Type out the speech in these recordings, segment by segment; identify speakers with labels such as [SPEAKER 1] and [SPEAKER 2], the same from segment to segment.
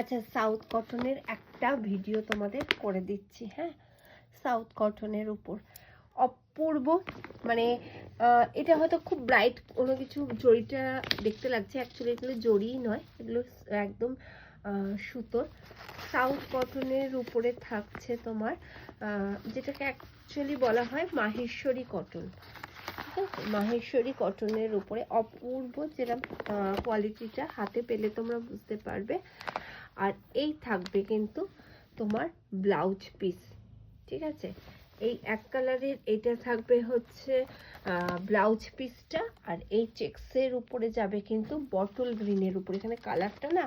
[SPEAKER 1] আচ্ছা, সাউথ কটনের একটা ভিডিও তোমাদের করে দিচ্ছি। হ্যাঁ, সাউথ কটনের উপর অপূর্ব, মানে এটা হয়তো খুব ব্রাইট কোনো কিছু জড়িটা দেখতে লাগছে, অ্যাকচুয়ালি এগুলো জড়িই নয়, এগুলো একদম সুতোর। সাউথ কটনের উপরে থাকছে তোমার যেটাকে অ্যাকচুয়ালি বলা হয় মাহেশ্বরী কটন। ঠিক আছে, মাহেশ্বরী কটনের উপরে অপূর্ব, যেরকম কোয়ালিটিটা হাতে পেলে তোমরা বুঝতে পারবে। আর এই থাকবে কিন্তু তোমার ব্লাউজ পিস। ঠিক আছে, এই এক কালারের এটা থাকবে হচ্ছে ব্লাউজ পিসটা, আর এই চেক্সের উপরে যাবে কিন্তু বটল গ্রিনের উপরে, এখানে কালারটা না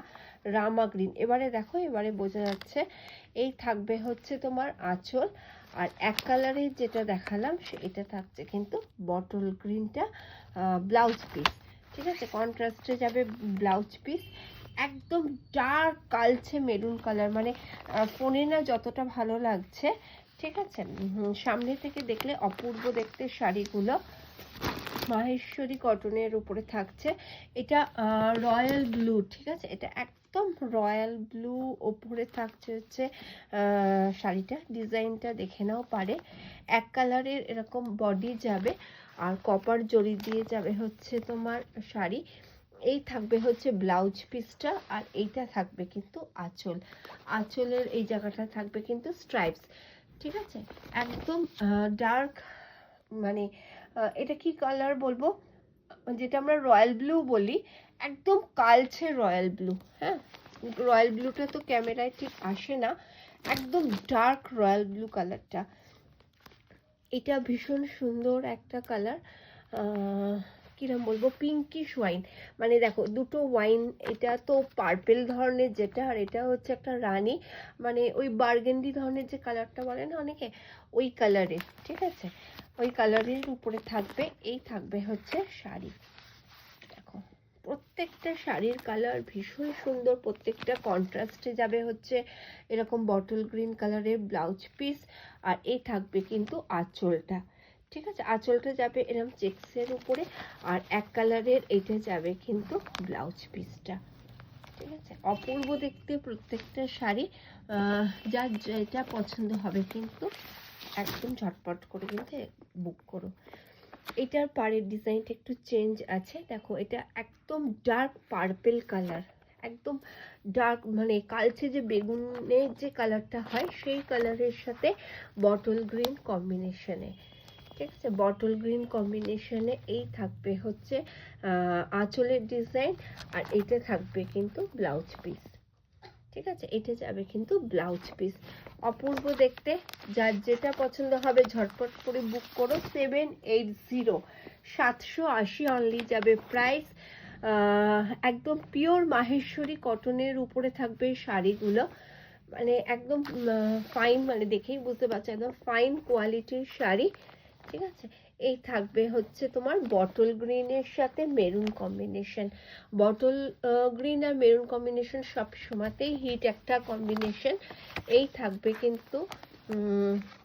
[SPEAKER 1] রামা গ্রিন। এবারে দেখো, এবারে বোঝা যাচ্ছে। এই থাকবে হচ্ছে তোমার আঁচল, আর এক কালারের যেটা দেখালাম এটা থাকছে কিন্তু বটল গ্রিনটা ব্লাউজ পিস। ঠিক আছে, কন্ট্রাস্টে যাবে ব্লাউজ পিস, একদম ডার্ক কালচে মেরুন কালার, মানে ফোনে না যতটা ভালো লাগছে। ঠিক আছে, সামনে থেকে দেখলে অপূর্ব দেখতে শাড়িগুলো। মাহেশ্বরী কটনের উপরে থাকছে, এটা রয়্যাল ব্লু। ঠিক আছে, এটা একদম রয়্যাল ব্লু ওপরে থাকছে হচ্ছে শাড়িটা। ডিজাইনটা দেখে নাও পারে, এক কালারের এরকম বডি যাবে, আর কপার জড়ি দিয়ে যাবে হচ্ছে তোমার শাড়ি। এই থাকবে হচ্ছে ব্লাউজ পিসটা, আর এইটা থাকবে কিন্তু আঁচল। আঁচলের এই জায়গাটা থাকবে কিন্তু স্ট্রাইপস। ঠিক আছে, একদম ডার্ক, মানে এটা কি কালার বলবো, যেটা আমরা রয়্যাল ব্লু বলি, একদম কালচে রয়্যাল ব্লু। হ্যাঁ, রয়্যাল ব্লুটা তো ক্যামেরায় ঠিক আসে না, একদম ডার্ক রয়্যাল ব্লু কালারটা। এটা ভীষণ সুন্দর একটা কালার, কিরম বলবো, পিঙ্কিশ ওয়াইন। মানে দেখো দুটো ওয়াইন, এটা তো পার্পেল ধরনের যেটা, আর এটা হচ্ছে একটা রানী, মানে ওই বার্গেন্ডি ধরনের যে কালারটা বলে না অনেকে, ওই কালারের। ঠিক আছে, ওই কালারের উপরে থাকবে, এই থাকবে হচ্ছে শাড়ি। দেখো প্রত্যেকটা শাড়ির কালার ভীষণ সুন্দর, প্রত্যেকটা কন্ট্রাস্টে যাবে হচ্ছে এরকম বটল গ্রিন কালারের ব্লাউজ পিস, আর এই থাকবে কিন্তু আঁচলটা। ঠিক আছে, আঁচলটা যাবে এরকম চেক্সের উপরে, আর এক কালারের এটা যাবে কিন্তু ব্লাউজ পিসটা। ঠিক আছে, অপূর্ব দেখতে প্রত্যেকটা শাড়ি। যার যেটা পছন্দ হবে কিন্তু একদম ঝটপট করে কিন্তু বুক করো। এটার পাড়ের ডিজাইনটা একটু চেঞ্জ আছে, দেখো এটা একদম ডার্ক পার্পেল কালার, একদম ডার্ক, মানে কালচে যে বেগুনের যে কালারটা হয় সেই কালারের সাথে বটল গ্রিন কম্বিনেশনে। ঠিক আছে, বটল গ্রিন কম্বিনেশনে এই থাকবে হচ্ছে আঁচলের ডিজাইন, আর এটা থাকবে কিন্তু ব্লাউজ পিস। ঠিক আছে, এটা যাবে কিন্তু ব্লাউজ পিস। অপূর্ব দেখতে, যার যেটা পছন্দ হবে ঝটপট করে বুক করো। 780, 780 অনলি যাবে প্রাইস। একদম পিওর মাহেশ্বরী কটনের উপরে থাকবে শাড়িগুলো, মানে একদম ফাইন, মানে দেখেই বুঝতে পারছো একদম ফাইন কোয়ালিটির শাড়ি। ঠিক আছে, এই থাকবে হচ্ছে তোমার বটল গ্রিনের সাথে মেরুন কম্বিনেশন। বটল গ্রিন আর মেরুন কম্বিনেশন সব সময়তেই হিট একটা কম্বিনেশন। এই থাকবে কিন্তু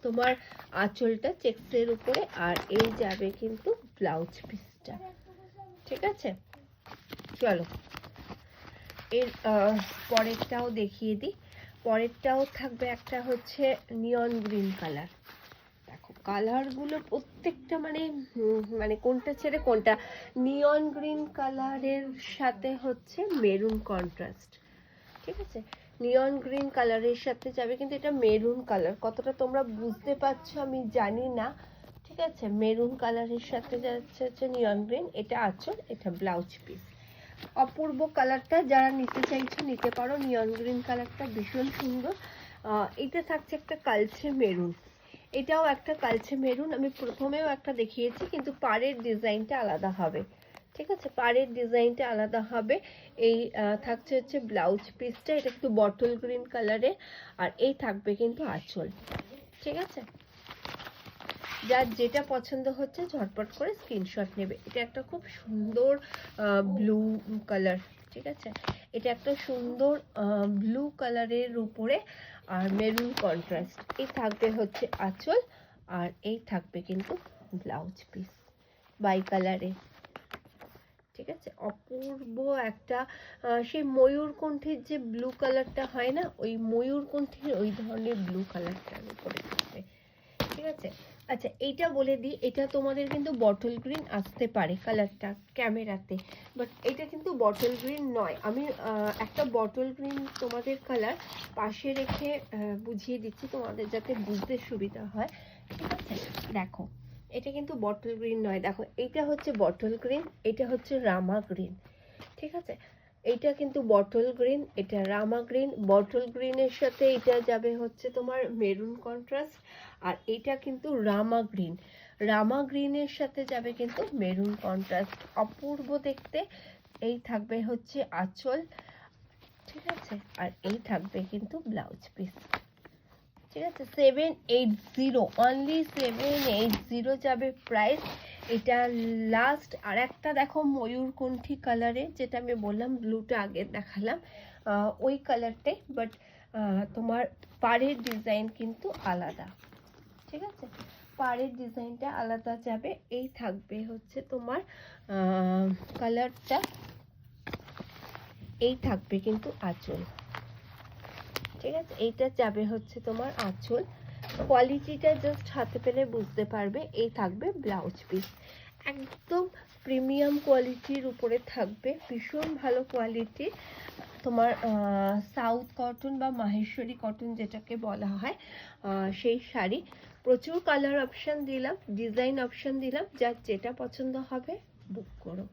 [SPEAKER 1] তোমার আঁচলটা চেক্সের উপরে, আর এই যাবে কিন্তু ব্লাউজ পিসটা। ঠিক আছে, চলো এর পরেরটাও দেখিয়ে দিই। পরেরটাও থাকবে একটা হচ্ছে নিয়ন গ্রিন কালার। দেখো কালারগুলো প্রত্যেকটা, মানে মানে কোনটা ছেড়ে কোনটা। নিয়ন গ্রিন কালারের সাথে হচ্ছে মেরুন কন্ট্রাস্ট। ঠিক আছে, নিয়ন গ্রিন কালারের সাথে যাবে কিন্তু এটা মেরুন কালার, কতটা তোমরা বুঝতে পারছো আমি জানি না। ঠিক আছে, মেরুন কালারের সাথে যাচ্ছে হচ্ছে নিয়ন গ্রিন, এটা আঁচল, এটা ব্লাউজ পিস। অপূর্ব কালারটা, যারা নিতে চাইছো নিতে পারো। নিয়ন গ্রিন কালারটা ভীষণ সুন্দর। এটা থাকছে একটা কালচে মেরুন, এটাও একটা কালচে মেরুন। আমি প্রথমেও একটা দেখিয়েছি, কিন্তু পাড়ের ডিজাইনটা আলাদা হবে। ঠিক আছে, পাড়ের ডিজাইনটা আলাদা হবে। এই থাকছে হচ্ছে ব্লাউজ পিসটা, এটা একটু বটল গ্রিন কালারে, আর এই থাকবে কিন্তু আঁচল। ঠিক আছে, যার যেটা পছন্দ হচ্ছে ঝটপট করে স্ক্রিনশট নেবে। এটা একটা খুব সুন্দর ব্লু কালার। ঠিক আছে, এটা একটা সুন্দর ব্লু কালারের উপরে, আর মেরুন কন্ট্রাস্ট। এই থাকবে হচ্ছে আঁচল, আর এই থাকবে কিন্তু ব্লাউজ পিস বাই কালারে। ঠিক আছে, অপূর্ব একটা সেই ময়ূরকণ্ঠীর যে ব্লু কালারটা হয় না, ওই ময়ূরকণ্ঠীর ওই ধরনের ব্লু কালারটার উপরে থাকবে। ঠিক আছে, আচ্ছা এইটা বলে দিই, এটা তোমাদের কিন্তু বটল গ্রিন আসতে পারে কালারটা ক্যামেরাতে, বাট এটা কিন্তু বটল গ্রিন নয়। আমি একটা বটল গ্রিন তোমাদের কালার পাশে রেখে বুঝিয়ে দিচ্ছি তোমাদের যাতে বুঝতে সুবিধা হয়। ঠিক আছে, দেখো এটা কিন্তু বটল গ্রিন নয়, দেখো এইটা হচ্ছে বটল গ্রিন, এটা হচ্ছে রামা গ্রিন। ঠিক আছে, এইটা কিন্তু বটল গ্রিন, এটা রামা গ্রিন। বটল গ্রিনের সাথে এটা যাবে হচ্ছে তোমার মেরুন কন্ট্রাস্ট, আর এটা কিন্তু রামা গ্রিন, রামা গ্রিনের সাথে যাবে কিন্তু মেরুন কন্ট্রাস্ট, অপূর্ব দেখতে। এই থাকবে হচ্ছে আঁচল। ঠিক আছে, আর এই থাকবে কিন্তু ব্লাউজ পিস। ঠিক আছে, 780, অনলি 780 যাবে প্রাইস। এটা লাস্ট। আর একটা দেখো ময়ূরকণ্ঠী কালারে, যেটা আমি বললাম ব্লুটা আগে দেখালাম, ওই কালারটাই, বাট তোমার পাড়ের ডিজাইন কিন্তু আলাদা। ঠিক আছে, পাড়ের ডিজাইনটা আলাদা যাবে। এই থাকবে হচ্ছে তোমার কালারটা, এই থাকবে কিন্তু আঁচল। ঠিক আছে, এইটা যাবে হচ্ছে তোমার আঁচল। কোয়ালিটিটা জাস্ট হাতে পেলে বুঝতে পারবে। এই থাকবে ব্লাউজ পিস, একদম প্রিমিয়াম কোয়ালিটির উপরে থাকবে, ভীষণ ভালো কোয়ালিটির। তোমার সাউথ কটন বা মাহেশ্বরী কটন যেটাকে বলা হয়, সেই শাড়ি। প্রচুর কালার অপশান দিলাম, ডিজাইন অপশান দিলাম, যার যেটা পছন্দ হবে বুক করো।